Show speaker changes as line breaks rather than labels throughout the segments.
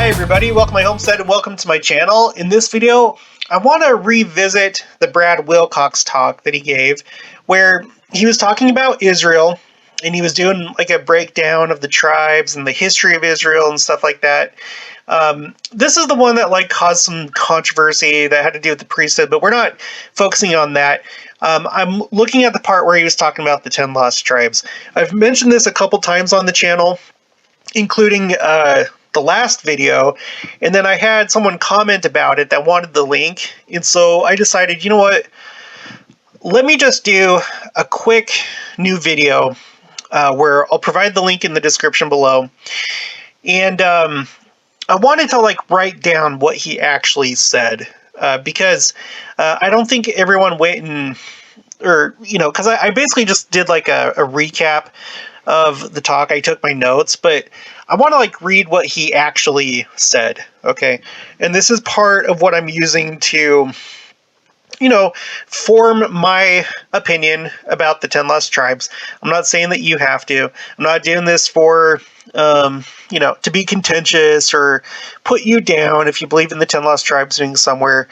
Hi everybody, welcome to my homestead and welcome to my channel. In this video, I want to revisit the Brad Wilcox talk that he gave, where he was talking about Israel, and he was doing like a breakdown of the tribes and the history of Israel and stuff like that. This is the one that like caused some controversy that had to do with the priesthood, but we're not focusing on that. I'm looking at the part where he was talking about the 10 lost tribes. I've mentioned this a couple times on the channel, including the last video, and then I had someone comment about it that wanted the link, and so I decided, you know what, let me just do a quick new video where I'll provide the link in the description below, and I wanted to like write down what he actually said, because I don't think everyone went and, or, you know, because I basically just did like a recap of the talk. I took my notes, but I want to like read what he actually said, okay? And this is part of what I'm using to, you know, form my opinion about the 10 lost tribes. I'm not saying that you have to. I'm not doing this for, you know, to be contentious or put you down if you believe in the 10 lost tribes being somewhere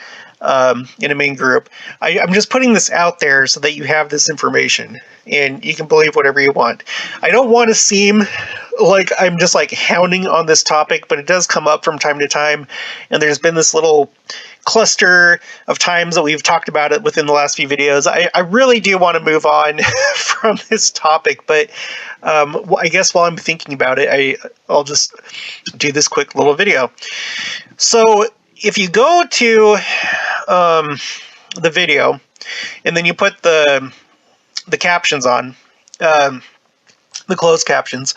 in a main group. I'm just putting this out there so that you have this information and you can believe whatever you want. I don't want to seem like I'm just like hounding on this topic, but it does come up from time to time, and there's been this little cluster of times that we've talked about it within the last few videos. I really do want to move on from this topic, but I guess while I'm thinking about it, I'll just do this quick little video. So if you go to the video and then you put the captions on, the closed captions,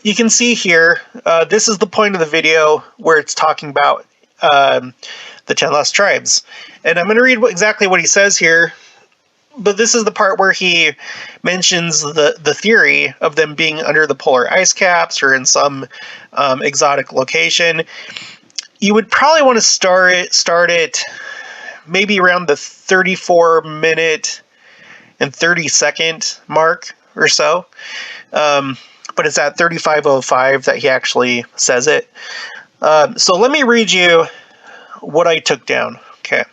you can see here, this is the point of the video where it's talking about the 10 lost tribes. And I'm going to read exactly what he says here, but this is the part where he mentions the theory of them being under the polar ice caps or in some exotic location. You would probably want to start it maybe around the 34-minute and 30-second mark or so. But it's at 35:05 that he actually says it. So let me read you what I took down. Okay.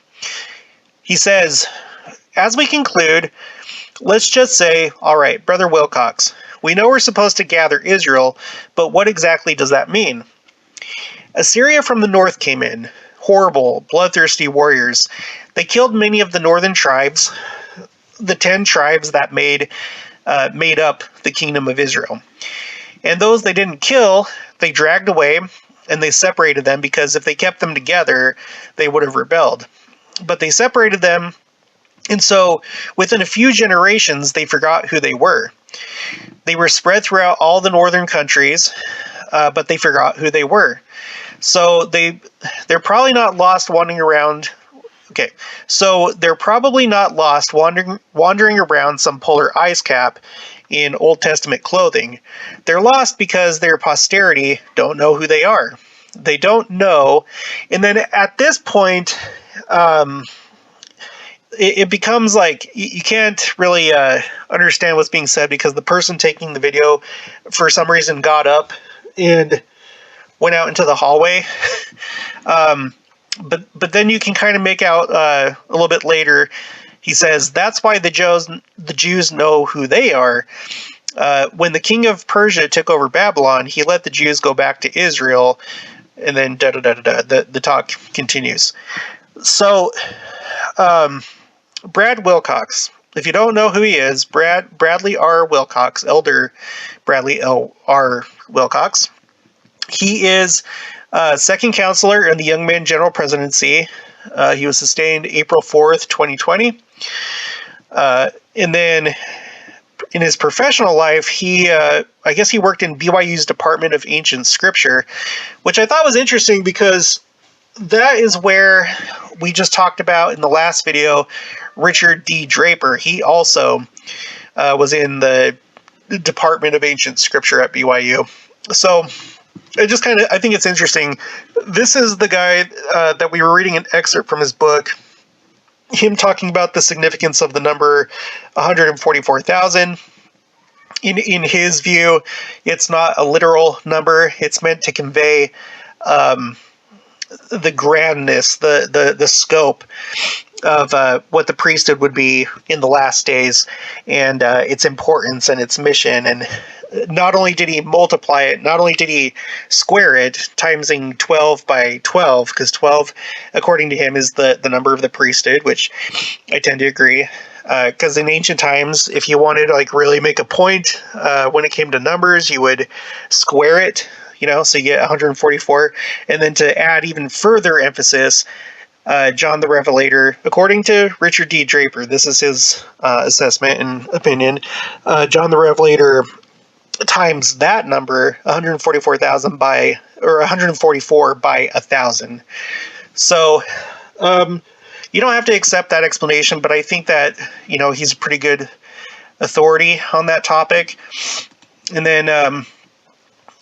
He says, as we conclude, let's just say, all right, Brother Wilcox, we know we're supposed to gather Israel, but what exactly does that mean? Assyria from the north came in, horrible, bloodthirsty warriors. They killed many of the northern tribes, the 10 tribes that made up the kingdom of Israel. And those they didn't kill, they dragged away, and they separated them, because if they kept them together, they would have rebelled. But they separated them, and so within a few generations, they forgot who they were. They were spread throughout all the northern countries, but they forgot who they were. So they're probably not lost wandering around. Okay, so they're probably not lost wandering around some polar ice cap in Old Testament clothing. They're lost because their posterity don't know who they are. They don't know. And then at this point, it becomes like you can't really understand what's being said, because the person taking the video, for some reason, got up and went out into the hallway. But then you can kind of make out a little bit later, he says, that's why the Jews know who they are. When the king of Persia took over Babylon, he let the Jews go back to Israel, and then the talk continues. So, Brad Wilcox, if you don't know who he is, Bradley R. Wilcox, Elder Bradley R. Wilcox. He is second counselor in the Young Men General Presidency. He was sustained April 4th, 2020. And then in his professional life, I guess he worked in BYU's Department of Ancient Scripture, which I thought was interesting, because that is where we just talked about in the last video, Richard D. Draper. He also was in the Department of Ancient Scripture at BYU. So I think it's interesting. This is the guy that we were reading an excerpt from his book, him talking about the significance of the number 144,000. In his view, it's not a literal number. It's meant to convey the grandness, the scope of what the priesthood would be in the last days, and its importance and its mission. And not only did he multiply it, not only did he square it, timesing 12 by 12, because 12, according to him, is the number of the priesthood, which I tend to agree. Because in ancient times, if you wanted to like really make a point when it came to numbers, you would square it, so you get 144. And then to add even further emphasis, John the Revelator, according to Richard D. Draper, this is his assessment and opinion, John the Revelator times that number 144,000 by, or 144 by 1,000. So you don't have to accept that explanation, but I think that he's a pretty good authority on that topic. And then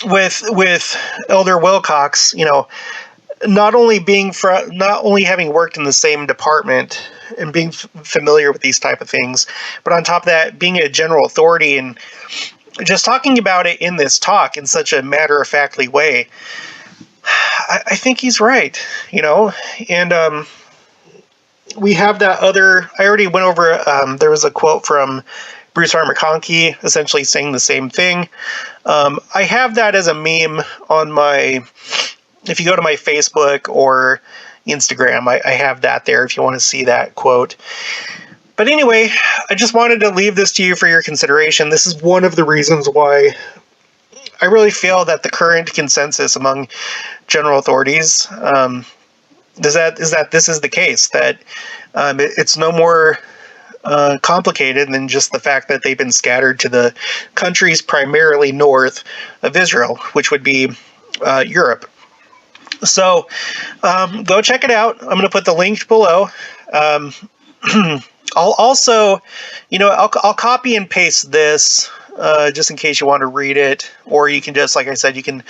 with Elder Wilcox, not only having worked in the same department and being familiar with these type of things, but on top of that, being a general authority and just talking about it in this talk in such a matter-of-factly way, I think he's right, and we have that other, I already went over, there was a quote from Bruce R. McConkie essentially saying the same thing. I have that as a meme on if you go to my Facebook or Instagram, I have that there if you want to see that quote. But anyway, I just wanted to leave this to you for your consideration. This is one of the reasons why I really feel that the current consensus among general authorities is that this is the case, that it's no more complicated than just the fact that they've been scattered to the countries primarily north of Israel, which would be Europe. So go check it out. I'm going to put the link below. I'll also, I'll copy and paste this just in case you want to read it, or you can just, like I said, you can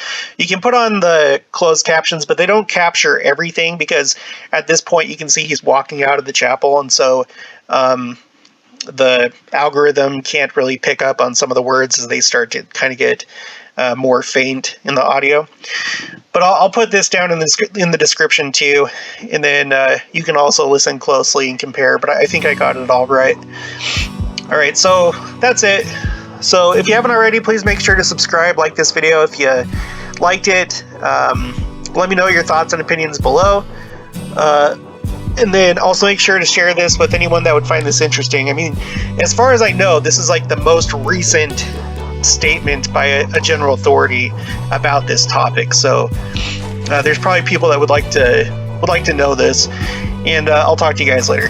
put on the closed captions, but they don't capture everything because at this point you can see he's walking out of the chapel, and so the algorithm can't really pick up on some of the words as they start to kind of get more faint in the audio. But I'll put this down in the description too, and then you can also listen closely and compare, but I think I got it all right. All right, so that's it. So if you haven't already, please make sure to subscribe, like this video if you liked it. Let me know your thoughts and opinions below. And then also make sure to share this with anyone that would find this interesting. I mean, as far as I know, this is like the most recent statement by a general authority about this topic. So there's probably people that would like to know this. And I'll talk to you guys later.